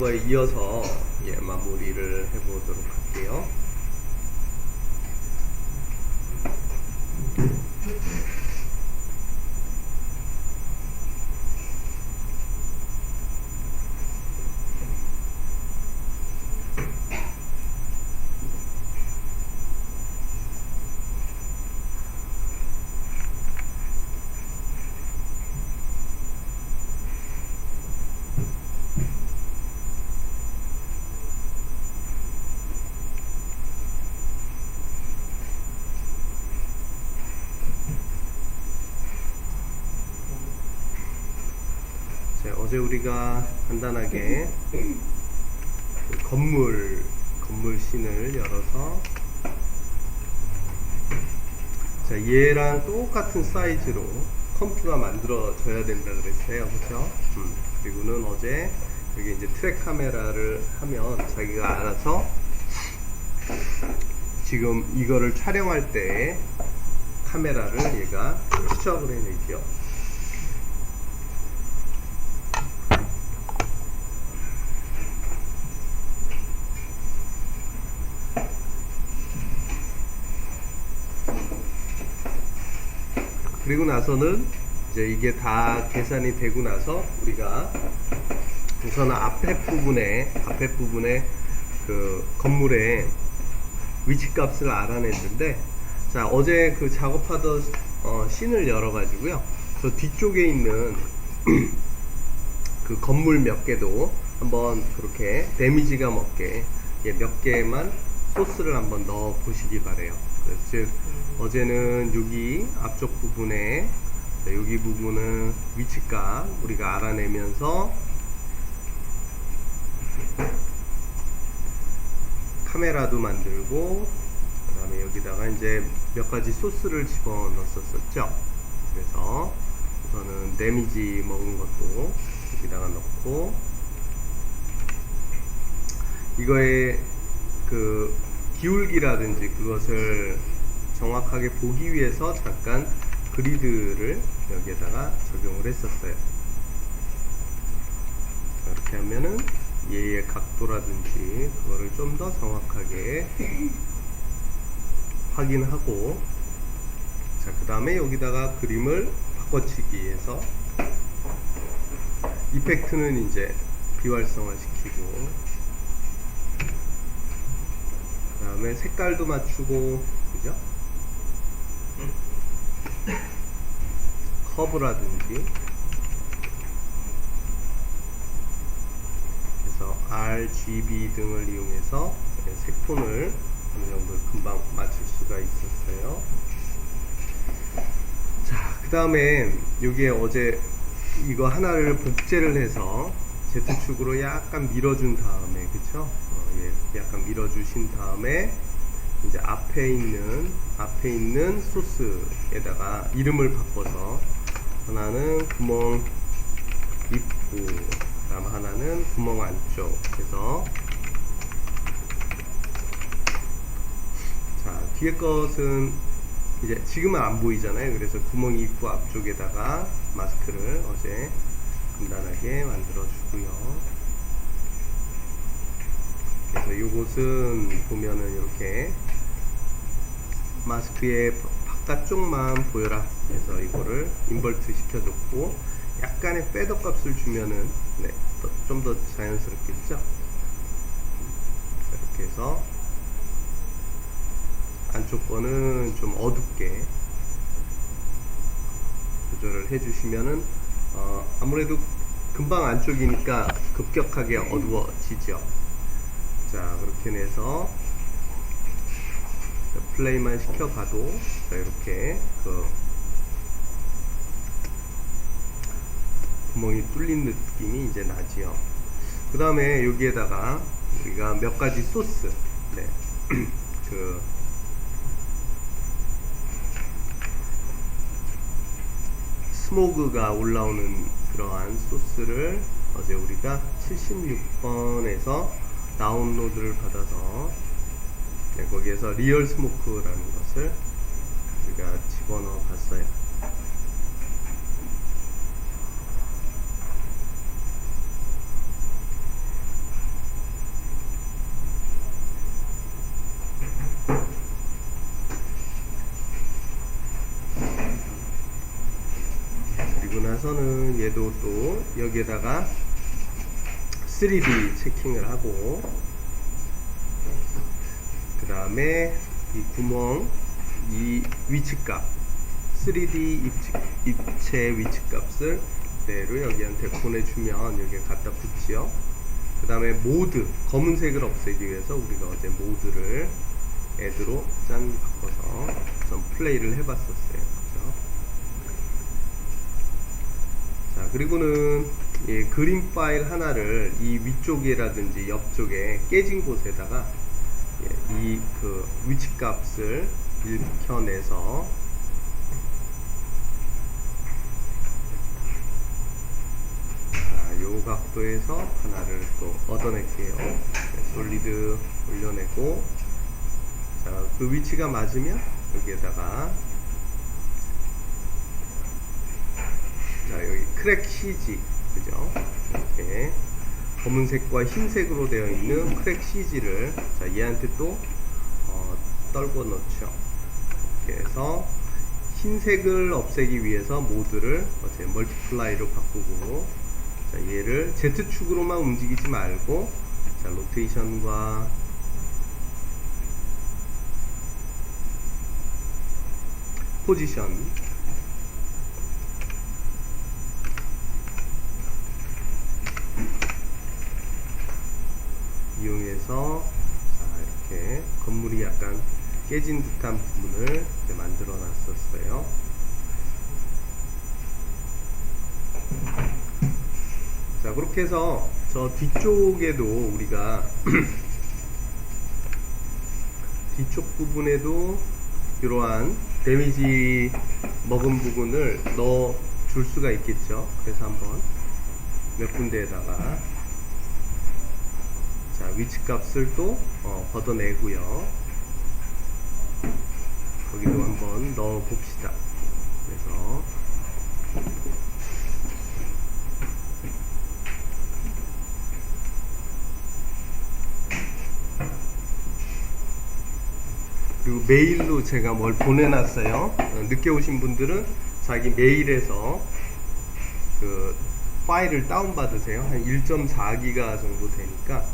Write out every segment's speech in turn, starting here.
거에 이어서 마무리를 해보도록 할게요. 어제 우리가 간단하게 건물 씬을 열어서 얘랑 똑같은 사이즈로 컴퓨터가 만들어져야 된다 그랬어요. 그렇죠? 그리고는 어제 여기 이제 트랙 카메라를 하면 자기가 알아서 지금 이거를 촬영할 때 카메라를 얘가 추적을 해내죠. 그리고 나서는 이제 이게 다 계산이 되고 나서 우리가 우선 앞에 부분에 그 건물의 위치값을 알아냈는데, 자 어제 그 작업하던 씬을 열어 가지고요, 저 뒤쪽에 있는 그 건물 몇 개도 한번 그렇게 데미지가 먹게 몇 개만 소스를 한번 넣어 보시기 바래요. 그래서 즉 어제는 여기 앞쪽 부분에 여기 부분은 위치값 우리가 알아내면서 카메라도 만들고, 그 다음에 여기다가 이제 몇 가지 소스를 집어 넣었었죠. 그래서 우선은 데미지 먹은 것도 여기다가 넣고, 이거의 그 기울기라든지 그것을 정확하게 보기 위해서 잠깐 그리드를 여기에다가 적용을 했었어요. 이렇게 하면은 얘의 각도라든지 그거를 좀 더 정확하게 확인하고, 자 그 다음에 여기다가 그림을 바꿔치기해서 이펙트는 이제 비활성화 시키고, 그 다음에 색깔도 맞추고, 그죠? 커브라든지, 그래서 RGB 등을 이용해서 색톤을 어느 정도 금방 맞출 수가 있었어요. 자, 그 다음에 여기에 어제 이거 하나를 복제를 해서 Z축으로 약간 밀어준 다음에, 그쵸? 약간 밀어주신 다음에 이제 앞에 있는 소스에다가 이름을 바꿔서 하나는 구멍 입구, 그 다음 하나는 구멍 안쪽 해서, 자 뒤에 것은 이제 지금은 안 보이잖아요. 그래서 구멍 입구 앞쪽에다가 마스크를 어제 간단하게 만들어 주고요. 그래서 요것은 보면은 이렇게 마스크의 바깥쪽만 보여라 해서 이거를 인버트 시켜줬고, 약간의 패더 값을 주면은 좀 더 자연스럽겠죠. 이렇게 해서 안쪽 거는 좀 어둡게 조절을 해주시면은 아무래도 금방 안쪽이니까 급격하게 어두워지죠. 자 그렇게 해서 플레이만 시켜봐도 자 이렇게 그 구멍이 뚫린 느낌이 이제 나지요. 그 다음에 여기에다가 우리가 몇 가지 소스, 그 스모그가 올라오는 그러한 소스를 어제 우리가 76번에서 다운로드를 받아서 거기에서 리얼 스모크라는 것을 우리가 집어넣어 봤어요. 나서는 얘도 또 여기에다가 3D 체킹을 하고, 그 다음에 이 구멍, 이 위치값, 3D 입체 위치값을 그대로 여기한테 보내주면 여기에 갖다 붙지요. 그 다음에 모드, 검은색을 없애기 위해서 우리가 어제 모드를 애드로 짠 바꿔서 좀 플레이를 해봤었어요. 그죠? 자, 그리고는 이 그림 파일 하나를 이 위쪽이라든지 옆쪽에 깨진 곳에다가 이 그 위치값을 읽혀내서 요 각도에서 하나를 또 얻어낼게요. 솔리드 올려내고, 자, 그 위치가 맞으면 여기에다가, 자, 여기 크랙 CG, 그죠? 이렇게 검은색과 흰색으로 되어 있는 크랙 CG를, 자, 얘한테 또 떨궈 놓죠. 이렇게 해서 흰색을 없애기 위해서 모드를 어제 멀티플라이로 바꾸고, 자, 얘를 Z축으로만 움직이지 말고, 자, 로테이션과 포지션 이용해서, 자, 이렇게 건물이 약간 깨진 듯한 부분을 만들어 놨었어요. 자, 그렇게 해서 저 뒤쪽에도 우리가 뒤쪽 부분에도 이러한 데미지 먹은 부분을 넣어 줄 수가 있겠죠. 그래서 한번 몇 군데에다가, 자, 위치 값을 또 걷어내고요. 거기도 한번 넣어 봅시다. 그래서 그리고 메일로 제가 뭘 보내놨어요. 늦게 오신 분들은 자기 메일에서 그 파일을 다운받으세요. 한 1.4기가 정도 되니까.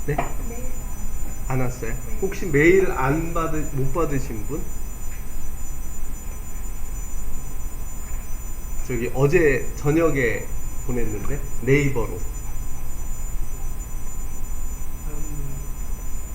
네? 안 왔어요? 혹시 메일 못 받으신 분? 저기 어제 저녁에 보냈는데 네이버로.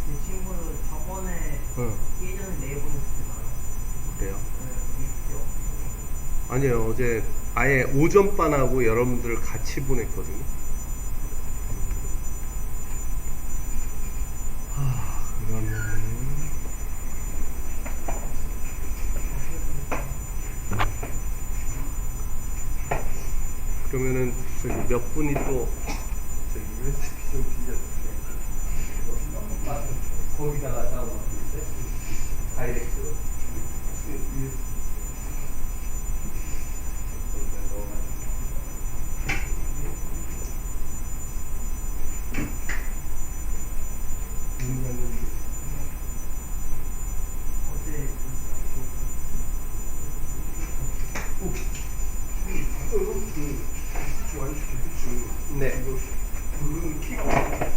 이 친구는 저번에 예전에 네이버는 그래요? 아니요, 어제 아예 오전반하고 여러분들 같이 보냈거든요. 그러면은 저기 몇 분이 또 저기 USB 좀 빌려주세요. 거기다가 다운받을 다이렉트로 USB 거기다 넣어가지고. 어제 그럼 그 완주 디프츠 네. 이거 부르는 키가 뭐예요?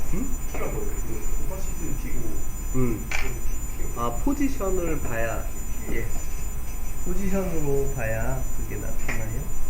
키가 뭐예요? 그 오파시티 키고 키가 아, 포지션을 봐야, 예. 포지션으로 봐야 그게 나타나요.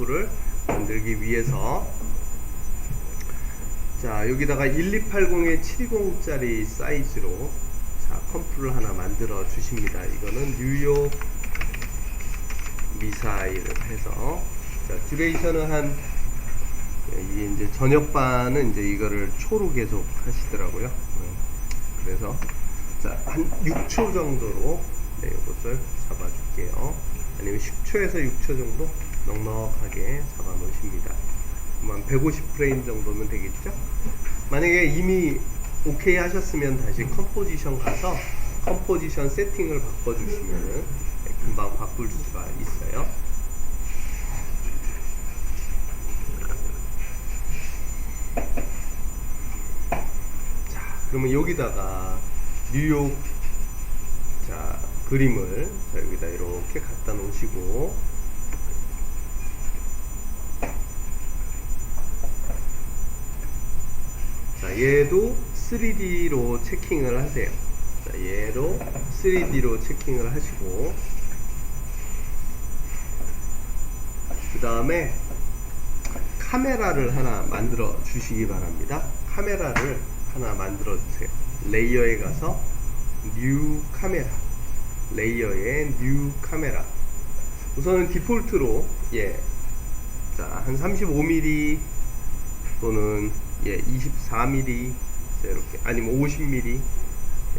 를 만들기 위해서, 자, 여기다가 1280에 720짜리 사이즈로 자, 컴프를 하나 만들어 주십니다. 이거는 뉴욕 미사일을 해서, 자, 듀레이션은 한, 이게 이제 저녁반은 이제 이거를 초로 계속 하시더라고요. 그래서 자, 한 6초 정도로 네, 이것을 잡아줄게요. 아니면 10초에서 6초 정도 넉넉하게 잡아 놓으십니다. 한 150프레임 정도면 되겠죠? 만약에 이미 오케이 하셨으면 다시 컴포지션 가서 컴포지션 세팅을 바꿔주시면 금방 바꿀 수가 있어요. 자, 그러면 여기다가 뉴욕 자, 그림을 자, 여기다 이렇게 갖다 놓으시고, 자, 얘도 3D로 체킹을 하세요. 자, 얘로 3D로 체킹을 하시고, 그 다음에 카메라를 하나 만들어 주시기 바랍니다. 카메라를 하나 만들어 주세요. 레이어에 가서 뉴 카메라, 레이어에 뉴 카메라. 우선은 디폴트로 자, 한 35mm 또는 24mm 이렇게, 아니면 50mm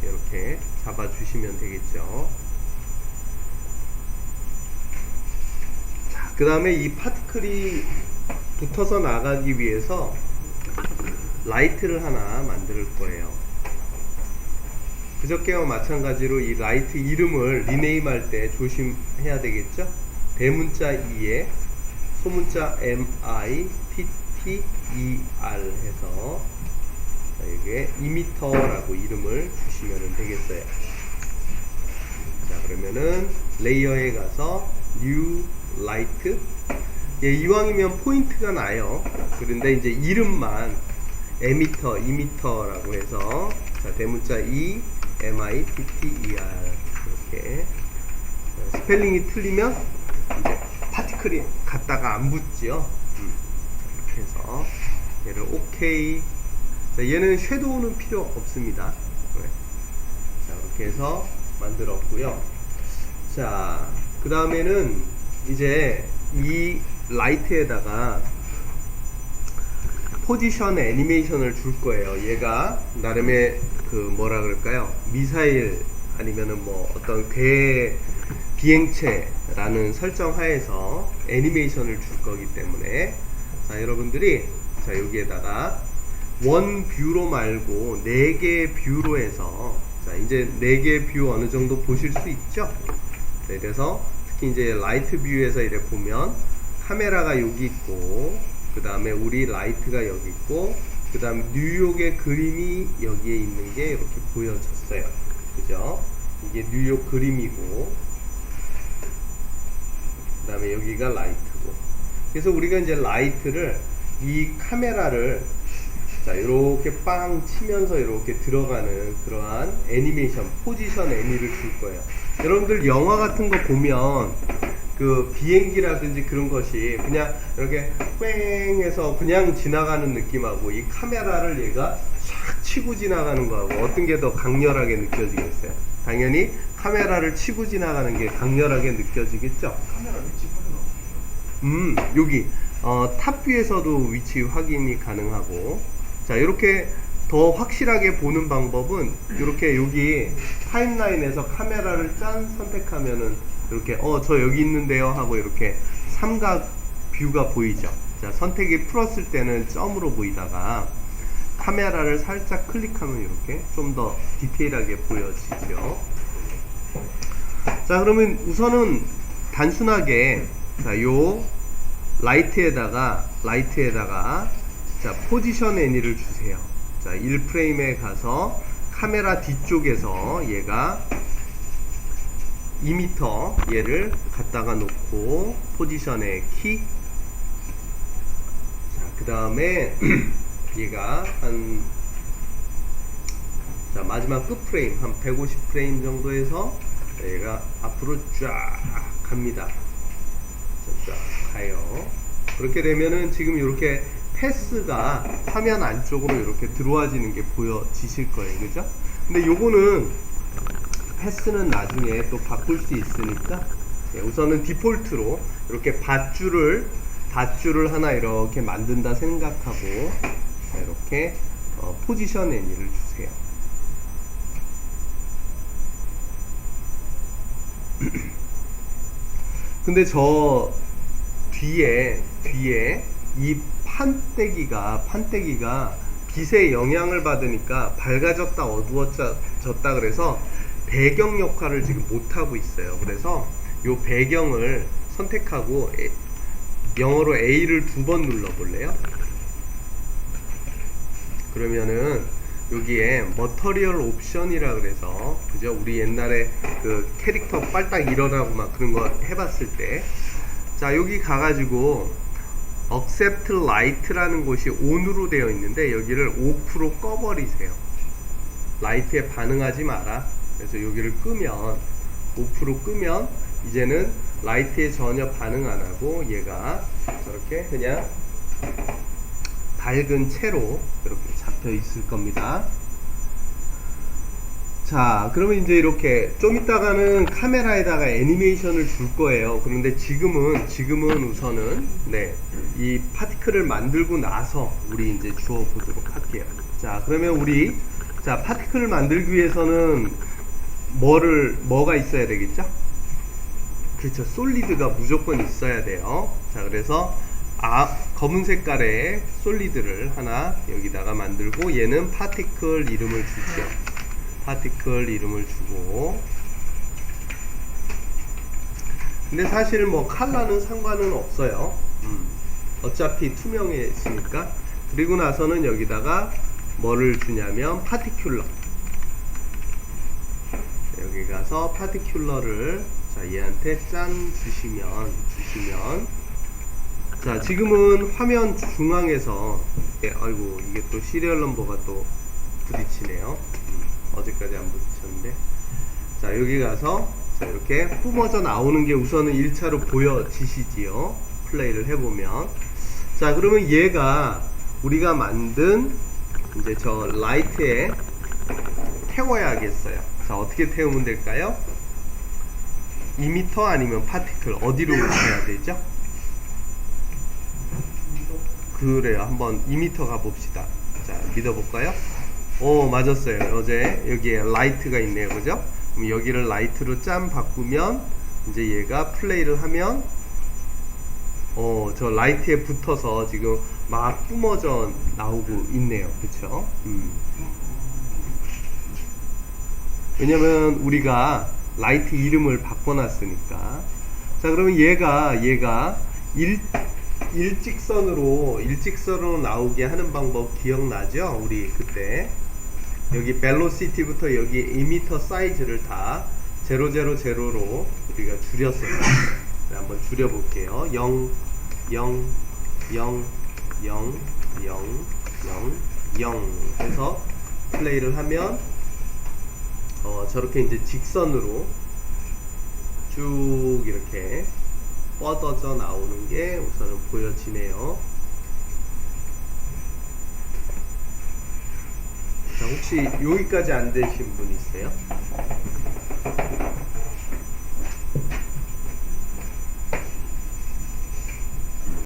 이렇게 잡아 주시면 되겠죠. 자, 그 그 다음에 이 파티클이 붙어서 나가기 위해서 라이트를 하나 만들 거예요. 그저께와 마찬가지로 이 라이트 이름을 리네임할 때 조심해야 되겠죠? 대문자 E에 소문자 MITTER 해서 이게 이미터라고 이름을 주시면 되겠어요. 자, 그러면은 레이어에 가서 New Light. 예, 이왕이면 포인트가 나요. 그런데 이제 이름만 에미터, 이미터라고 해서 자, 대문자 E, MITTER 이렇게 스펠링이 틀리면 이제 파티클이 갖다가 안 붙지요. 이렇게 해서 얘를 OK. 자, 얘는 섀도우는 필요 없습니다. 네. 자, 이렇게 해서 만들었고요. 자, 그 다음에는 이제 이 라이트에다가 포지션 애니메이션을 줄 거예요. 얘가 나름의 그 뭐라 그럴까요? 미사일 아니면은 뭐 어떤 비행체라는 설정 하에서 애니메이션을 줄 거기 때문에 자, 여러분들이 자, 여기에다가 원 뷰로 말고 4개의 뷰로 해서 자, 이제 4개의 뷰 어느 정도 보실 수 있죠? 네, 그래서 특히 이제 라이트 뷰에서 이래 보면 카메라가 여기 있고 그 다음에 우리 라이트가 여기 있고 그 다음 뉴욕의 그림이 여기에 있는 게 이렇게 보여졌어요. 그죠? 이게 뉴욕 그림이고 그 다음에 여기가 라이트고 그래서 우리가 이제 라이트를 이 카메라를 자, 이렇게 빵 치면서 이렇게 들어가는 그러한 애니메이션, 포지션 애니를 줄 거예요. 여러분들 영화 같은 거 보면 그 비행기라든지 그런 것이 그냥 이렇게 뺑 해서 그냥 지나가는 느낌하고 이 카메라를 얘가 싹 치고 지나가는 거하고 어떤 게 더 강렬하게 느껴지겠어요? 당연히 카메라를 치고 지나가는 게 강렬하게 느껴지겠죠? 카메라 위치 확인 어떻게 해요? 여기 탑뷰에서도 위치 확인이 가능하고 자, 이렇게 더 확실하게 보는 방법은 이렇게 여기 타임라인에서 카메라를 짠 선택하면은 이렇게 저 여기 있는데요 하고 이렇게 삼각 뷰가 보이죠. 자, 선택이 풀었을 때는 점으로 보이다가 카메라를 살짝 클릭하면 이렇게 좀 더 디테일하게 보여지죠. 자, 그러면 우선은 단순하게 자, 요 라이트에다가 자, 포지션 애니를 주세요. 자, 1프레임에 가서 카메라 뒤쪽에서 얘가 2m 얘를 갖다가 놓고 포지션에 키. 자, 그 다음에 얘가 자, 마지막 끝 프레임 한 150프레임 정도에서 얘가 앞으로 쫙 갑니다. 자, 쫙 가요. 그렇게 되면은 지금 이렇게 패스가 화면 안쪽으로 이렇게 들어와지는 게 보여지실 거예요. 그죠? 근데 요거는 패스는 나중에 또 바꿀 수 있으니까 우선은 디폴트로 이렇게 밧줄을 하나 이렇게 만든다 생각하고 자, 이렇게 포지션 애니를 주세요. 근데 저 뒤에 이 판때기가 빛의 영향을 받으니까 밝아졌다 어두워졌다 그래서 배경 역할을 지금 못하고 있어요. 그래서 요 배경을 선택하고 영어로 A를 2번 눌러 볼래요? 그러면은 여기에 머터리얼 옵션이라 그래서 그죠? 우리 옛날에 그 캐릭터 빨딱 일어나고 막 그런 거 해봤을 때 자, 여기 가가지고 Accept Light라는 곳이 ON으로 되어 있는데 여기를 OFF로 꺼버리세요. 라이트에 반응하지 마라. 그래서 여기를 끄면 OFF로 끄면 이제는 라이트에 전혀 반응 안 하고 얘가 저렇게 그냥 밝은 채로 이렇게 잡혀 있을 겁니다. 자, 그러면 이제 이렇게 좀 이따가는 카메라에다가 애니메이션을 줄 거예요. 그런데 지금은 우선은 이 파티클을 만들고 나서 우리 이제 주워 보도록 할게요. 자, 그러면 우리 파티클을 만들기 위해서는 뭐가 있어야 되겠죠? 그렇죠. 솔리드가 무조건 있어야 돼요. 자, 그래서 검은 색깔의 솔리드를 하나 여기다가 만들고 얘는 파티클 이름을 주죠. 파티클 이름을 주고. 근데 사실 뭐 컬러는 상관은 없어요. 어차피 투명해지니까. 그리고 나서는 여기다가 뭐를 주냐면 파티큘러. 여기 가서 파티큘러를 자 얘한테 짠 주시면 자 지금은 화면 중앙에서 아이고 이게 또 시리얼 넘버가 또 부딪히네요. 어제까지 안 부딪혔는데 자 여기 가서 자 이렇게 뿜어져 나오는 게 우선은 1차로 보여지시지요. 플레이를 해보면 자 그러면 얘가 우리가 만든 이제 저 라이트에 태워야겠어요. 자 어떻게 태우면 될까요? 이미터 아니면 파티클 어디로 가야 되죠? 그래요. 한번 이미터 가봅시다. 자 믿어볼까요? 오 맞았어요. 어제 여기에 라이트가 있네요. 그죠? 그럼 여기를 라이트로 짠 바꾸면 이제 얘가 플레이를 하면 저 라이트에 붙어서 지금 막 뿜어져 나오고 있네요. 그쵸? 왜냐면 우리가 라이트 이름을 바꿔놨으니까. 자 그러면 얘가 일직선으로 나오게 하는 방법 기억나죠? 우리 그때 여기 벨로시티부터 여기 이미터 사이즈를 다 000로 우리가 줄였어요. 네, 한번 줄여볼게요. 0 0 0 0 0 0 0 해서 플레이를 하면 저렇게 이제 직선으로 쭉 이렇게 뻗어져 나오는 게 우선은 보여지네요. 자, 혹시 여기까지 안 되신 분 있어요?